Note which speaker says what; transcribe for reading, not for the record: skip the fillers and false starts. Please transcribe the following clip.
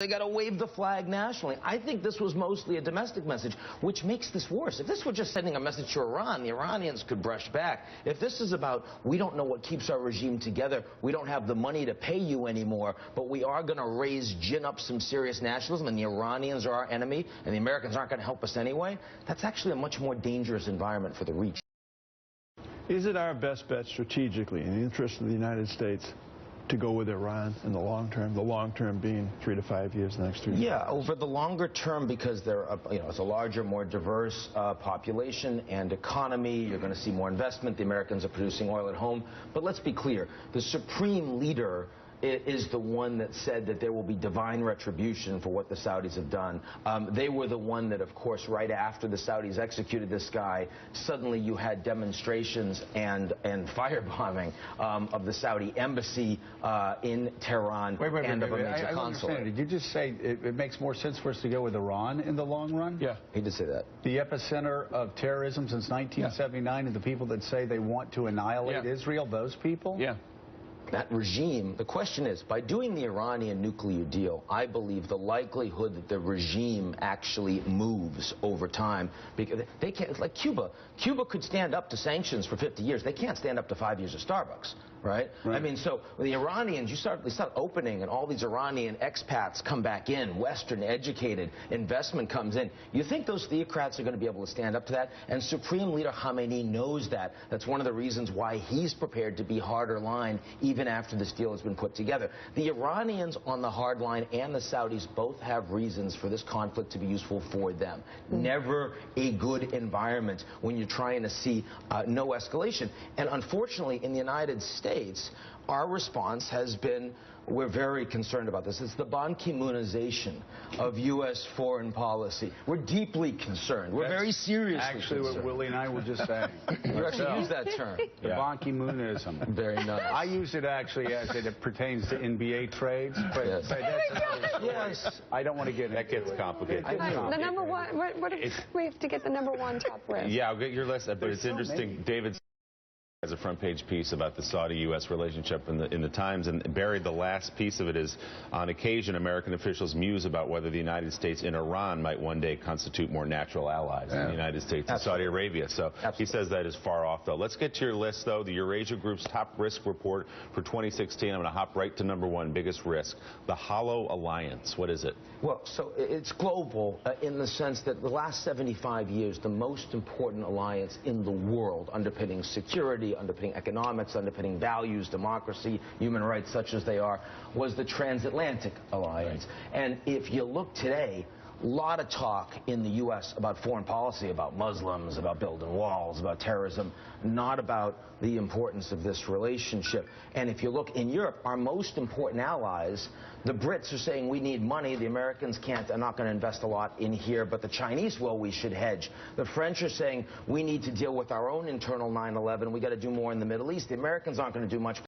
Speaker 1: They got to wave the flag nationally. I think this was mostly a domestic message, which makes this worse. If this were just sending a message to Iran, the Iranians could brush back. If this is about, we don't know what keeps our regime together, we don't have the money to pay you anymore, but we are going to gin up some serious nationalism, and the Iranians are our enemy, and the Americans aren't going to help us anyway, that's actually a much more dangerous environment for the region.
Speaker 2: Is it our best bet strategically, in the interest of the United States, to go with Iran in the long term being 3 to 5 years, the next 3 years?
Speaker 1: Yeah, over the longer term, because it's a larger, more diverse population and economy. You're going to see more investment. The Americans are producing oil at home. But let's be clear, the supreme leader is the one that said that there will be divine retribution for what the Saudis have done. They were the one that, of course, right after the Saudis executed this guy, suddenly you had demonstrations and firebombing of the Saudi embassy in Tehran and of a major consulate.
Speaker 3: Did you just say it makes more sense for us to go with Iran in the long run?
Speaker 2: Yeah.
Speaker 1: He did say that.
Speaker 3: The epicenter of terrorism since 1979, and the people that say they want to annihilate Israel, those people?
Speaker 2: Yeah.
Speaker 1: That regime, the question is, by doing the Iranian nuclear deal, I believe the likelihood that the regime actually moves over time, because they can't, it's like Cuba. Cuba could stand up to sanctions for 50 years. They can't stand up to 5 years of Starbucks, right? I mean, so the Iranians, they start opening, and all these Iranian expats come back in, Western educated, investment comes in. You think those theocrats are going to be able to stand up to that? And Supreme Leader Khamenei knows that. That's one of the reasons why he's prepared to be harder line, even after this deal has been put together. The Iranians on the hard line and the Saudis both have reasons for this conflict to be useful for them. Never a good environment when you're trying to see no escalation. And unfortunately, in the United States, our response has been, we're very concerned about this. It's the Ban Ki-moonization of U.S. foreign policy. We're deeply concerned. We're very seriously
Speaker 3: actually
Speaker 1: concerned.
Speaker 3: What Willie and I were just saying.
Speaker 1: You actually use that term.
Speaker 3: The Ban Ki-moonism.
Speaker 1: Very nice.
Speaker 3: I use it actually as it pertains to NBA trades, but,
Speaker 1: Yes.
Speaker 3: but that's another story.
Speaker 1: Yes.
Speaker 3: I don't want to get
Speaker 4: That gets complicated.
Speaker 5: The number one, what if we have to get the number one top risk?
Speaker 4: Yeah, I'll get your list, but it's
Speaker 3: so
Speaker 4: interesting.
Speaker 3: many.
Speaker 4: David has a front page piece about the Saudi-U.S. relationship in the Times, and buried the last piece of it is, on occasion, American officials muse about whether the United States and Iran might one day constitute more natural allies than the United States and Saudi Arabia. So he says that is far off, though. Let's get to your list, though. The Eurasia Group's top risk report for 2016. I'm going to hop right to number one, biggest risk, the Hollow Alliance. What is it?
Speaker 1: Well, so it's global in the sense that the last 75 years, the most important alliance in the world, underpinning security, underpinning economics, underpinning values, democracy, human rights, such as they are, was the Transatlantic Alliance. And if you look today, a lot of talk in the U.S. about foreign policy, about Muslims, about building walls, about terrorism, not about the importance of this relationship. And if you look in Europe, our most important allies, the Brits are saying we need money, the Americans are not going to invest a lot in here, but the Chinese, well, we should hedge. The French are saying we need to deal with our own internal 9/11, we got to do more in the Middle East. The Americans aren't going to do much.